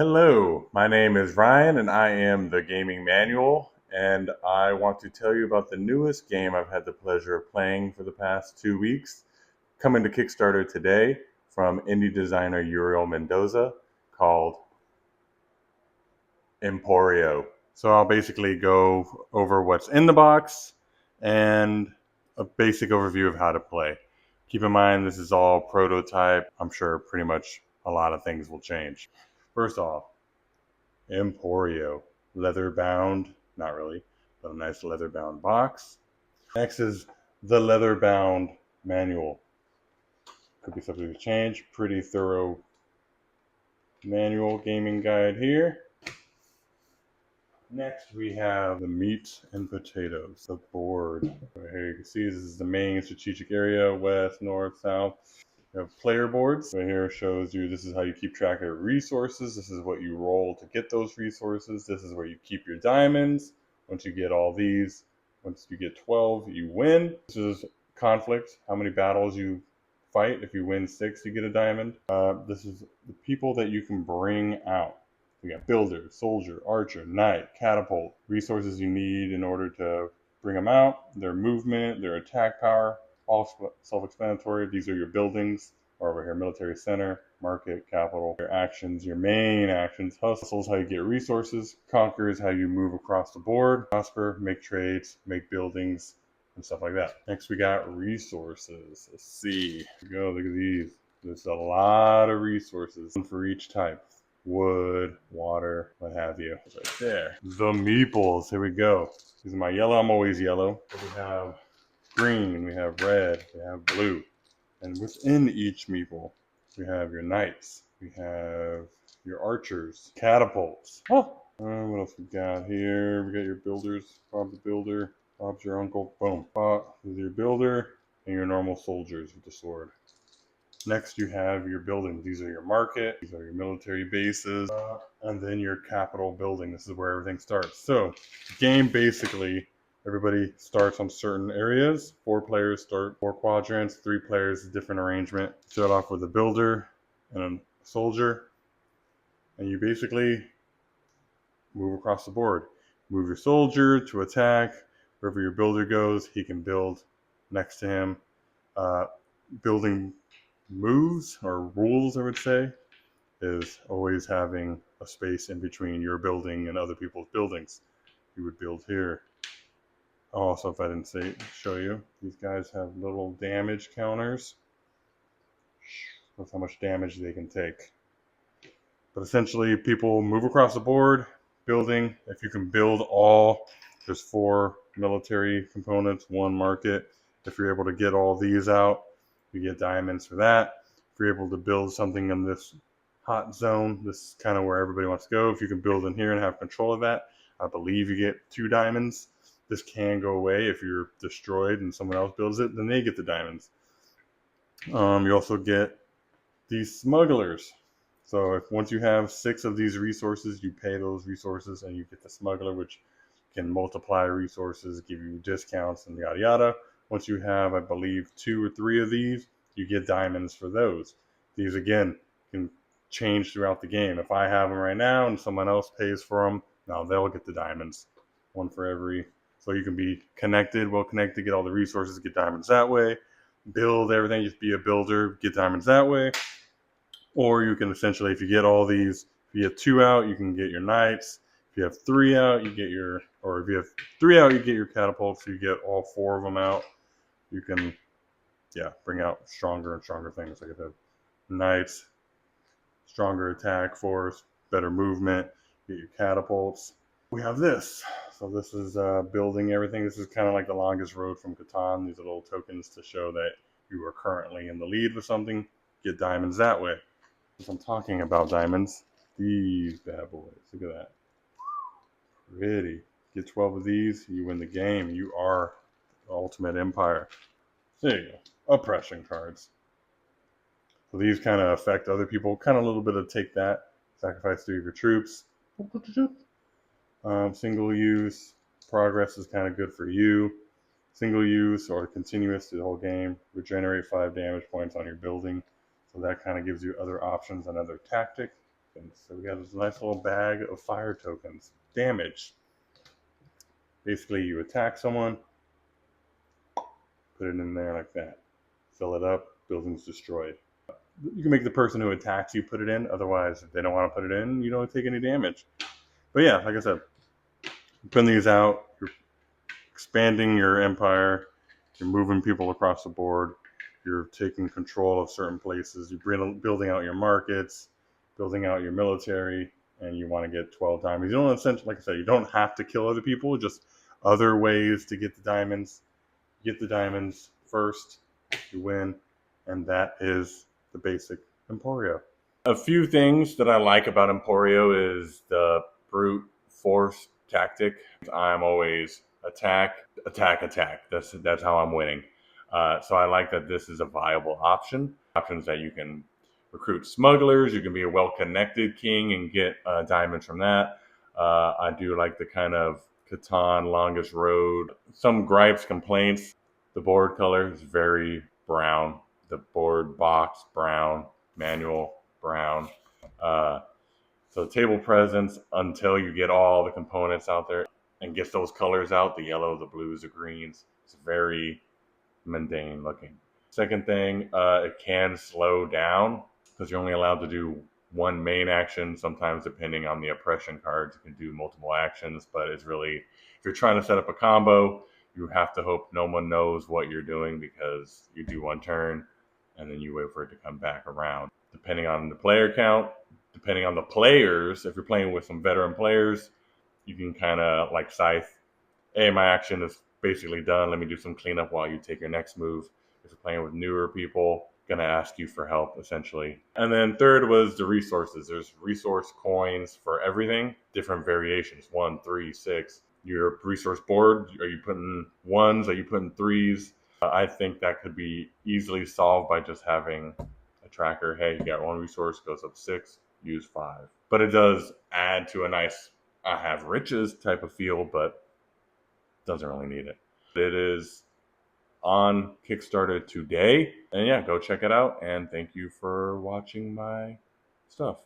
Hello, my name is Ryan and I am the Gaming Manual, and I want to tell you about the newest game I've had the pleasure of playing for the past 2 weeks, coming to Kickstarter today from indie designer Uriel Mendoza, called Emporio. So I'll basically go over what's in the box and a basic overview of how to play. Keep in mind this is all prototype. I'm sure pretty much a lot of things will change. First off, Emporio, leather bound, not really, but a nice leather bound box. Next is the leather bound manual. Could be subject to change. Pretty thorough manual gaming guide here. Next we have the meat and potatoes, the board. Right here you can see this is the main strategic area, west, north, south. You have player boards. Right here shows you this is how you keep track of resources. This is what you roll to get those resources. This is where you keep your diamonds. Once you get all these, once you get 12, you win. This is conflict, how many battles you fight. If you win 6, you get a diamond. This is the people that you can bring out. We got builder, soldier, archer, knight, catapult, resources you need in order to bring them out, their movement, their attack power, all self-explanatory. These are your buildings, or over here, military center, market, capital. Your actions, your main actions. Hustles, how you get resources. Conquer is how you move across the board. Prosper, make trades, make buildings, and stuff like that. Next, we got resources. Let's see. Here we go, look at these. There's a lot of resources, one for each type. Wood, water, what have you. Right there. The meeples. Here we go. These are my yellow. I'm always yellow. We have green, we have red, we have blue. And within each meeple, we have your knights, we have your archers, catapults. Oh! What else we got here? We got your builders, Bob the builder, Bob's your uncle, boom. Bob is your builder, and your normal soldiers with the sword. Next, you have your buildings. These are your market, these are your military bases, and then your capital building. This is where everything starts. So, the game basically, everybody starts on certain areas. 4 players start 4 quadrants, 3 players, different arrangement. Start off with a builder and a soldier, and you basically move across the board. Move your soldier to attack. Wherever your builder goes, he can build next to him. Building moves or rules, I would say, is always having a space in between your building and other people's buildings. You would build here. Also, if I didn't show you, these guys have little damage counters. That's how much damage they can take. But essentially, people move across the board, building. If you can build all, there's 4 military components, 1 market. If you're able to get all these out, you get diamonds for that. If you're able to build something in this hot zone, this is kind of where everybody wants to go. If you can build in here and have control of that, I believe you get 2 diamonds. This can go away if you're destroyed and someone else builds it, then they get the diamonds. You also get these smugglers. So if once you have 6 of these resources, you pay those resources and you get the smuggler, which can multiply resources, give you discounts, and yada yada. Once you have, I believe, 2 or 3 of these, you get diamonds for those. These, again, can change throughout the game. If I have them right now and someone else pays for them, now they'll get the diamonds. 1 for every. So you can be connected, well connected, get all the resources, get diamonds that way. Build everything, just be a builder, get diamonds that way. Or you can essentially, if you get all these, if you have 2 out, you can get your knights. If you have 3 out, you get your, or if you have 3 out, you get your catapults. So you get all 4 of them out. You can, bring out stronger and stronger things. Like I said, knights, stronger attack force, better movement, get your catapults. We have this. So this is building everything. This is kind of like the longest road from Catan. These are little tokens to show that you are currently in the lead with something. Get diamonds that way. If I'm talking about diamonds, these bad boys. Look at that. Pretty. Get 12 of these, you win the game. You are the ultimate empire. There you go. Oppression cards. So these kind of affect other people. Kind of a little bit of take that. Sacrifice 3 of your troops. Single use. Progress is kind of good for you. Single use or continuous through the whole game. Regenerate 5 damage points on your building. So that kind of gives you other options, another tactic. So we got this nice little bag of fire tokens. Damage. Basically, you attack someone, put it in there like that. Fill it up, building's destroyed. You can make the person who attacks you put it in. Otherwise, if they don't want to put it in, you don't take any damage. But yeah, like I said, putting these out, you're expanding your empire, you're moving people across the board, you're taking control of certain places, you're building out your markets, building out your military, and you want to get 12 diamonds. You don't essentially, like I said, you don't have to kill other people, just other ways to get the diamonds. You get the diamonds first, you win, and that is the basic Emporio. A few things that I like about Emporio is the brute force tactic. I'm always attack, attack, attack. That's how I'm winning. So I like that this is a viable option. Options that you can recruit smugglers. You can be a well-connected king and get diamonds from that. I do like the kind of Catan longest road. Some gripes, complaints. The board color is very brown. The board box brown, manual brown. So table presence until you get all the components out there and get those colors out, the yellow, the blues, the greens. It's very mundane looking. Second thing, it can slow down because you're only allowed to do one main action. Sometimes depending on the oppression cards, you can do multiple actions, but it's really, if you're trying to set up a combo, you have to hope no one knows what you're doing because you do one turn and then you wait for it to come back around. Depending on the player count, depending on the players, if you're playing with some veteran players, you can kind of like Scythe, hey, my action is basically done. Let me do some cleanup while you take your next move. If you're playing with newer people, gonna ask you for help essentially. And then third was the resources. There's resource coins for everything, different variations, 1, 3, 6. Your resource board, are you putting ones? Are you putting threes? I think that could be easily solved by just having a tracker. Hey, you got one resource, goes up 6, use 5. But it does add to a nice I have riches type of feel, but doesn't really need it. It is on Kickstarter today. And yeah, go check it out. And thank you for watching my stuff.